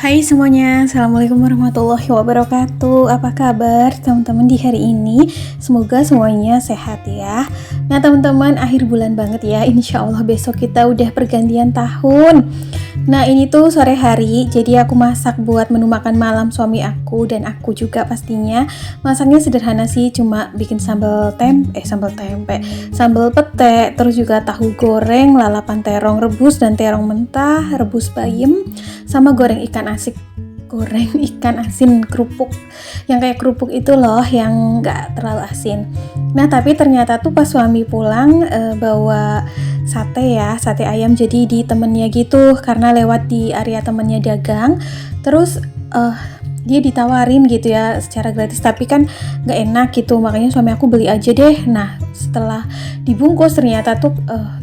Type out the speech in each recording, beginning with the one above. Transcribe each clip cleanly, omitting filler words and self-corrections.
Hai semuanya, Assalamualaikum warahmatullahi wabarakatuh. Apa kabar teman-teman di hari ini? Semoga semuanya sehat ya. Nah teman-teman, akhir bulan banget ya. Insya Allah besok kita udah pergantian tahun. Nah ini tuh sore hari, jadi aku masak buat menu makan malam suami aku dan aku juga pastinya. Masaknya sederhana sih, cuma bikin sambal pete, terus juga tahu goreng, lalapan terong rebus dan terong mentah, rebus bayam, sama goreng ikan asin kerupuk yang kayak kerupuk itu loh, yang nggak terlalu asin. Nah tapi ternyata tuh pas suami pulang bawa sate ayam, jadi di temennya gitu, karena lewat di area temennya dagang, terus dia ditawarin gitu ya secara gratis, tapi kan nggak enak gitu, makanya suami aku beli aja deh. Nah setelah dibungkus ternyata tuh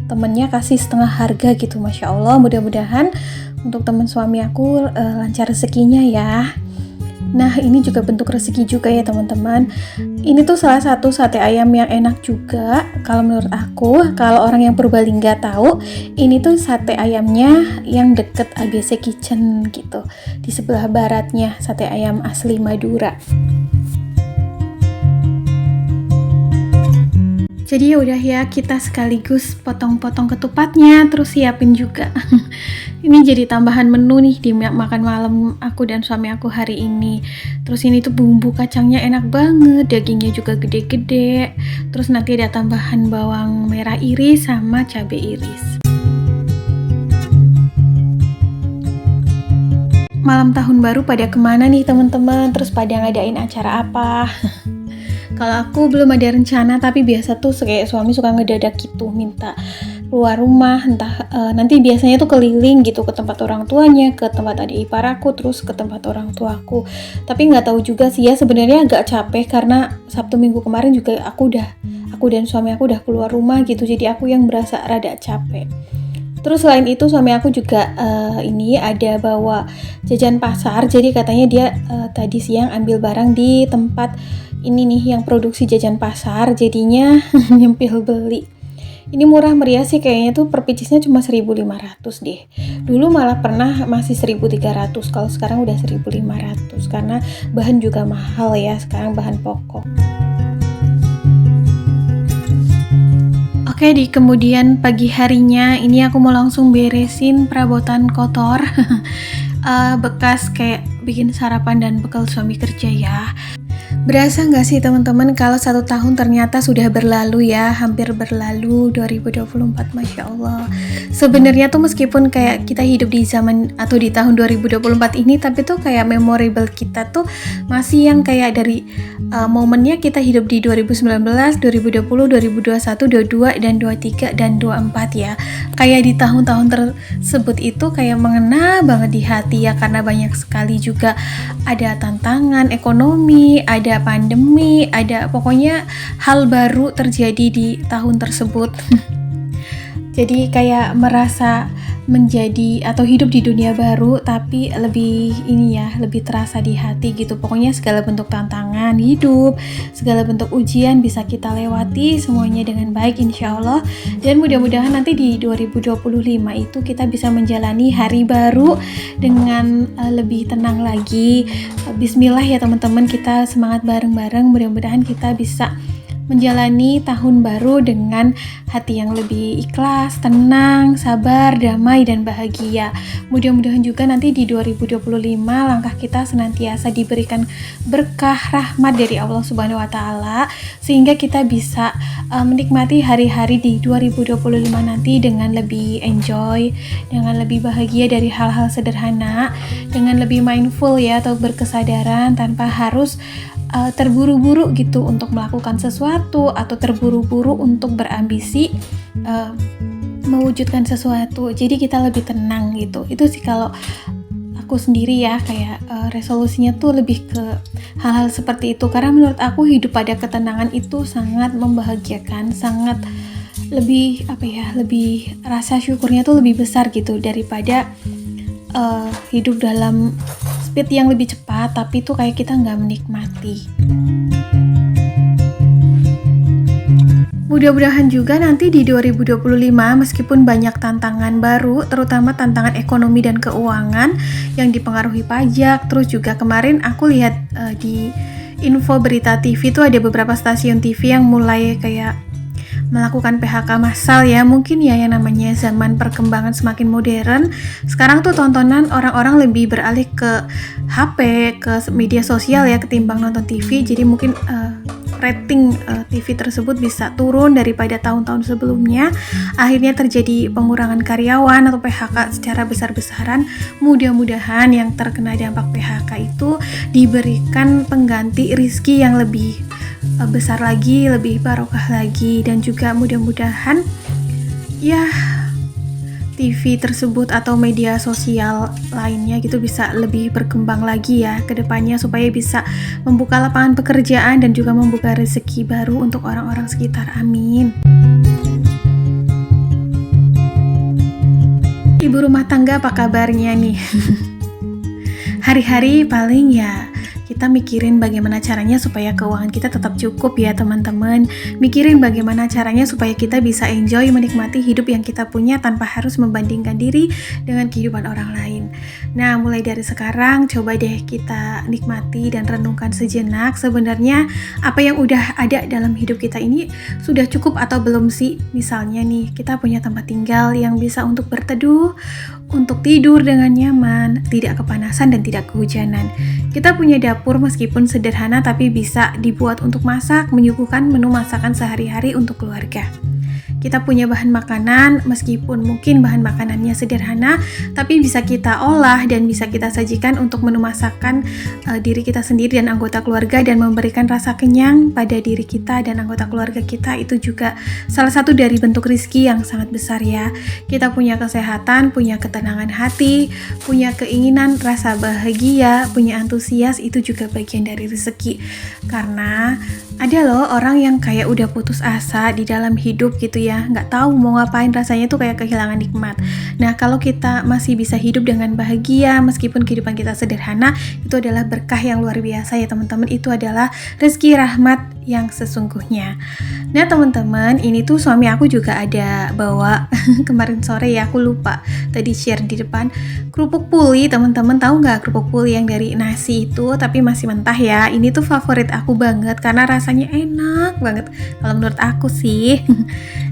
temennya kasih setengah harga gitu. Masya Allah, mudah-mudahan untuk teman suami aku lancar rezekinya ya. Nah ini juga bentuk rezeki juga ya teman-teman. Ini tuh salah satu sate ayam yang enak juga kalau menurut aku. Kalau orang yang Purbalingga tahu, ini tuh sate ayamnya yang deket ABC Kitchen gitu, di sebelah baratnya sate ayam asli Madura. Jadi yaudah ya, kita sekaligus potong-potong ketupatnya, terus siapin juga. Ini jadi tambahan menu nih di makan malam aku dan suami aku hari ini. Terus ini tuh bumbu kacangnya enak banget, dagingnya juga gede-gede. Terus nanti ada tambahan bawang merah iris sama cabai iris. Malam tahun baru pada kemana nih teman-teman? Terus pada ngadain acara apa? Kalau aku belum ada rencana, tapi biasa tuh kayak suami suka ngedadak gitu, minta keluar rumah, entah nanti biasanya tuh keliling gitu ke tempat orang tuanya, ke tempat adik ipar aku, terus ke tempat orang tuaku. Tapi nggak tahu juga sih ya, sebenarnya agak capek karena Sabtu Minggu kemarin juga aku dan suami aku udah keluar rumah gitu, jadi aku yang berasa rada capek. Terus selain itu suami aku juga ini ada bawa jajan pasar, jadi katanya dia tadi siang ambil barang di tempat ini nih yang produksi jajan pasar, jadinya nyempil beli. Ini murah meriah sih kayaknya tuh, per picisnya cuma 1.500 deh. Dulu malah pernah masih 1.300, kalau sekarang udah 1.500 karena bahan juga mahal ya sekarang, bahan pokok. Oke, di kemudian pagi harinya ini aku mau langsung beresin perabotan kotor bekas kayak bikin sarapan dan bekal suami kerja ya. Berasa nggak sih teman-teman kalau 1 tahun ternyata sudah berlalu ya, hampir berlalu 2024, Masya Allah. Sebenarnya tuh meskipun kayak kita hidup di zaman atau di tahun 2024 ini, tapi tuh kayak memorable kita tuh masih yang kayak dari momennya kita hidup di 2019, 2020, 2021, 22, dan 23, dan 24 ya. Kayak di tahun-tahun tersebut itu kayak mengena banget di hati ya, karena banyak sekali juga ada tantangan ekonomi, ada pandemi, ada pokoknya hal baru terjadi di tahun tersebut. Jadi kayak merasa menjadi atau hidup di dunia baru, tapi lebih ini ya, lebih terasa di hati gitu. Pokoknya segala bentuk tantangan hidup, segala bentuk ujian bisa kita lewati semuanya dengan baik insya Allah. Dan mudah-mudahan nanti di 2025 itu kita bisa menjalani hari baru dengan lebih tenang lagi. Bismillah ya teman-teman, kita semangat bareng-bareng, mudah-mudahan kita bisa menjalani tahun baru dengan hati yang lebih ikhlas, tenang, sabar, damai, dan bahagia. Mudah-mudahan juga nanti di 2025 langkah kita senantiasa diberikan berkah rahmat dari Allah Subhanahu wa Ta'ala, sehingga kita bisa menikmati hari-hari di 2025 nanti dengan lebih enjoy, dengan lebih bahagia dari hal-hal sederhana, dengan lebih mindful ya, atau berkesadaran tanpa harus terburu-buru gitu untuk melakukan sesuatu, atau terburu-buru untuk berambisi mewujudkan sesuatu. Jadi kita lebih tenang gitu. Itu sih kalau aku sendiri ya, kayak resolusinya tuh lebih ke hal-hal seperti itu, karena menurut aku hidup pada ketenangan itu sangat membahagiakan, sangat lebih lebih rasa syukurnya tuh lebih besar gitu daripada hidup dalam speed yang lebih cepat tapi tuh kayak kita nggak menikmati. Mudah-mudahan juga nanti di 2025 meskipun banyak tantangan baru, terutama tantangan ekonomi dan keuangan yang dipengaruhi pajak. Terus juga kemarin aku lihat di info berita TV tuh ada beberapa stasiun TV yang mulai kayak melakukan PHK massal ya. Mungkin ya yang namanya zaman perkembangan semakin modern. Sekarang tuh tontonan orang-orang lebih beralih ke HP, ke media sosial ya ketimbang nonton TV. Jadi mungkin rating TV tersebut bisa turun daripada tahun-tahun sebelumnya. Akhirnya terjadi pengurangan karyawan atau PHK secara besar-besaran. Mudah-mudahan yang terkena dampak PHK itu diberikan pengganti rezeki yang lebih besar lagi, lebih barokah lagi, dan juga mudah-mudahan ya TV tersebut atau media sosial lainnya gitu bisa lebih berkembang lagi ya ke depannya supaya bisa membuka lapangan pekerjaan dan juga membuka rezeki baru untuk orang-orang sekitar. Amin. Ibu rumah tangga apa kabarnya nih? Hari-hari paling ya kita mikirin bagaimana caranya supaya keuangan kita tetap cukup ya teman-teman. Mikirin bagaimana caranya supaya kita bisa enjoy menikmati hidup yang kita punya tanpa harus membandingkan diri dengan kehidupan orang lain. Nah, mulai dari sekarang coba deh kita nikmati dan renungkan sejenak sebenarnya apa yang udah ada dalam hidup kita ini sudah cukup atau belum sih. Misalnya nih, kita punya tempat tinggal yang bisa untuk berteduh, untuk tidur dengan nyaman, tidak kepanasan dan tidak kehujanan. Kita punya dapur meskipun sederhana tapi bisa dibuat untuk masak, menyuguhkan menu masakan sehari-hari untuk keluarga. Kita punya bahan makanan meskipun mungkin bahan makanannya sederhana tapi bisa kita olah dan bisa kita sajikan untuk menu masakan diri kita sendiri dan anggota keluarga dan memberikan rasa kenyang pada diri kita dan anggota keluarga kita. Itu juga salah satu dari bentuk rezeki yang sangat besar ya. Kita punya kesehatan, punya ketenangan hati, punya keinginan, rasa bahagia, punya antusias, itu juga bagian dari rezeki. Karena ada loh orang yang kayak udah putus asa di dalam hidup gitu ya, nggak tahu mau ngapain, rasanya tuh kayak kehilangan nikmat. Nah, kalau kita masih bisa hidup dengan bahagia meskipun kehidupan kita sederhana, itu adalah berkah yang luar biasa ya teman-teman. Itu adalah rezeki rahmat yang sesungguhnya. Nah teman-teman, ini tuh suami aku juga ada bawa kemarin sore ya, aku lupa tadi share di depan, kerupuk puli. Teman-teman tahu nggak kerupuk puli yang dari nasi itu tapi masih mentah ya? Ini tuh favorit aku banget karena rasanya enak banget kalau menurut aku sih.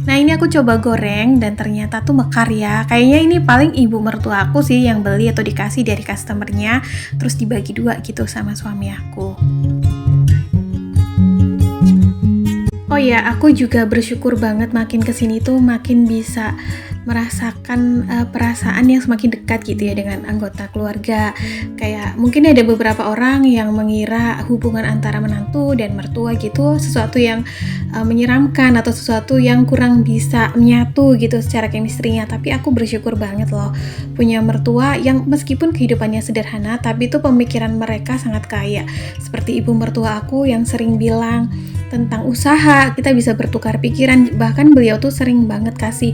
Nah ini aku coba goreng dan ternyata tuh mekar ya. Kayaknya ini paling ibu mertua aku sih yang beli atau dikasih dari customernya, terus dibagi dua gitu sama suami aku. Oh ya, aku juga bersyukur banget makin kesini tuh makin bisa merasakan perasaan yang semakin dekat gitu ya dengan anggota keluarga. Kayak mungkin ada beberapa orang yang mengira hubungan antara menantu dan mertua gitu sesuatu yang menyeramkan atau sesuatu yang kurang bisa menyatu gitu secara chemistry-nya. Tapi aku bersyukur banget loh punya mertua yang meskipun kehidupannya sederhana tapi itu pemikiran mereka sangat kaya. Seperti ibu mertua aku yang sering bilang tentang usaha, kita bisa bertukar pikiran. Bahkan beliau tuh sering banget kasih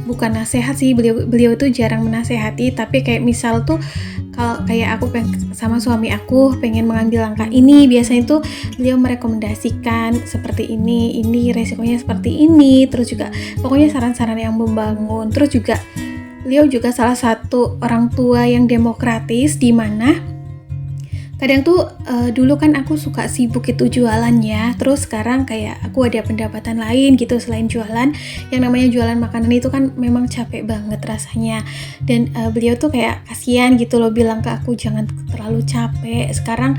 bukan nasihat sih, beliau tuh jarang menasehati, tapi kayak misal tuh kalau kayak aku sama suami aku pengen mengambil langkah ini, biasanya tuh beliau merekomendasikan seperti ini resikonya seperti ini, terus juga pokoknya saran-saran yang membangun. Terus juga beliau juga salah satu orang tua yang demokratis, di mana kadang tuh dulu kan aku suka sibuk itu jualan ya, terus sekarang kayak aku ada pendapatan lain gitu selain jualan. Yang namanya jualan makanan itu kan memang capek banget rasanya, dan beliau tuh kayak kasihan gitu loh, bilang ke aku jangan terlalu capek, sekarang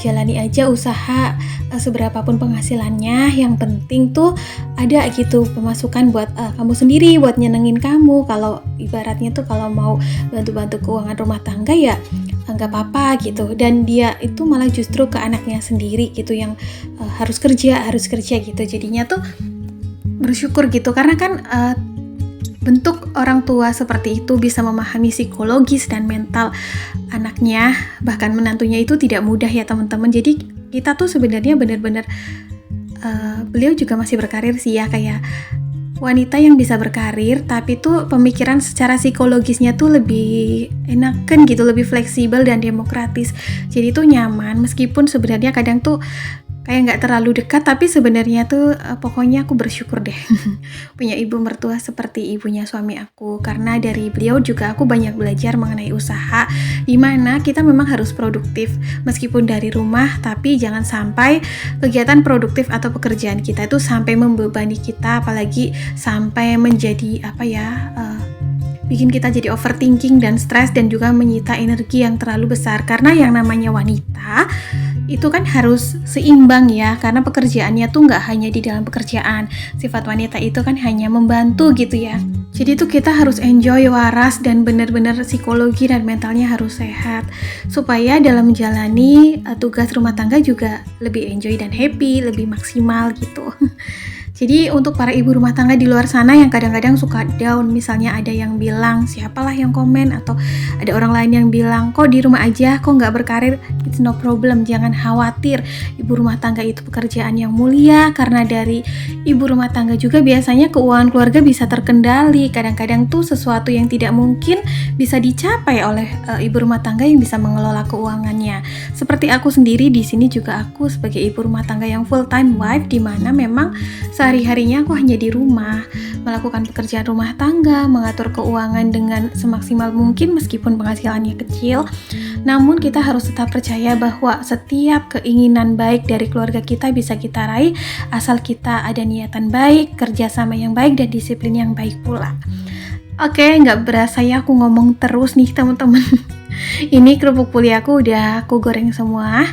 jalani aja usaha seberapapun penghasilannya, yang penting tuh ada gitu pemasukan buat kamu sendiri, buat nyenengin kamu. Kalau ibaratnya tuh kalau mau bantu-bantu keuangan rumah tangga ya nggak apa-apa gitu. Dan dia itu malah justru ke anaknya sendiri gitu yang harus kerja gitu. Jadinya tuh bersyukur gitu karena kan bentuk orang tua seperti itu bisa memahami psikologis dan mental anaknya, bahkan menantunya itu tidak mudah ya teman-teman. Jadi kita tuh sebenarnya benar-benar beliau juga masih berkarir sih ya, kayak wanita yang bisa berkarir tapi tuh pemikiran secara psikologisnya tuh lebih enakan gitu, lebih fleksibel dan demokratis. Jadi tuh nyaman meskipun sebenarnya kadang tuh kayak nggak terlalu dekat, tapi sebenarnya tuh pokoknya aku bersyukur deh punya ibu mertua seperti ibunya suami aku, karena dari beliau juga aku banyak belajar mengenai usaha, dimana kita memang harus produktif meskipun dari rumah, tapi jangan sampai kegiatan produktif atau pekerjaan kita itu sampai membebani kita, apalagi sampai menjadi bikin kita jadi overthinking dan stres, dan juga menyita energi yang terlalu besar. Karena yang namanya wanita itu kan harus seimbang ya, karena pekerjaannya tuh nggak hanya di dalam pekerjaan, sifat wanita itu kan hanya membantu gitu ya. Jadi tuh kita harus enjoy, waras, dan benar-benar psikologi dan mentalnya harus sehat, supaya dalam menjalani tugas rumah tangga juga lebih enjoy dan happy, lebih maksimal gitu. Jadi untuk para ibu rumah tangga di luar sana yang kadang-kadang suka down, misalnya ada yang bilang, siapalah yang komen, atau ada orang lain yang bilang, kok di rumah aja, kok nggak berkarir, it's no problem, jangan khawatir. Ibu rumah tangga itu pekerjaan yang mulia, karena dari ibu rumah tangga juga biasanya keuangan keluarga bisa terkendali. Kadang-kadang tuh sesuatu yang tidak mungkin bisa dicapai oleh ibu rumah tangga yang bisa mengelola keuangannya. Seperti aku sendiri di sini juga, aku sebagai ibu rumah tangga yang full time wife, di mana memang sehari-harinya aku hanya di rumah, melakukan pekerjaan rumah tangga, mengatur keuangan dengan semaksimal mungkin meskipun penghasilannya kecil. Namun kita harus tetap percaya bahwa setiap keinginan baik dari keluarga kita bisa kita raih, asal kita ada niatan baik, kerjasama yang baik, dan disiplin yang baik pula. Oke, nggak berasa ya aku ngomong terus nih teman-teman. Ini kerupuk puli aku udah aku goreng semua.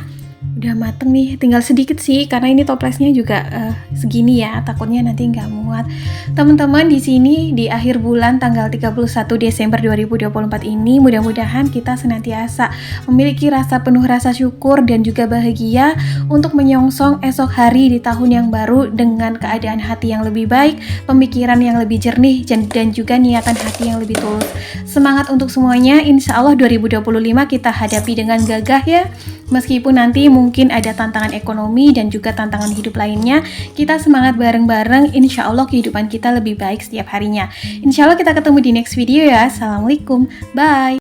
Udah mateng nih, tinggal sedikit sih karena ini toplesnya juga segini ya, takutnya nanti nggak muat. Teman-teman, di sini di akhir bulan tanggal 31 Desember 2024 ini, mudah-mudahan kita senantiasa memiliki memiliki rasa syukur dan juga bahagia untuk menyongsong esok hari di tahun yang baru dengan keadaan hati yang lebih baik, pemikiran yang lebih jernih, dan juga niatan hati yang lebih tulus. Semangat untuk semuanya, insya Allah 2025 kita hadapi dengan gagah ya. Meskipun nanti mungkin ada tantangan ekonomi dan juga tantangan hidup lainnya, kita semangat bareng-bareng, insya Allah kehidupan kita lebih baik setiap harinya. Insya Allah kita ketemu di next video ya. Assalamualaikum, bye.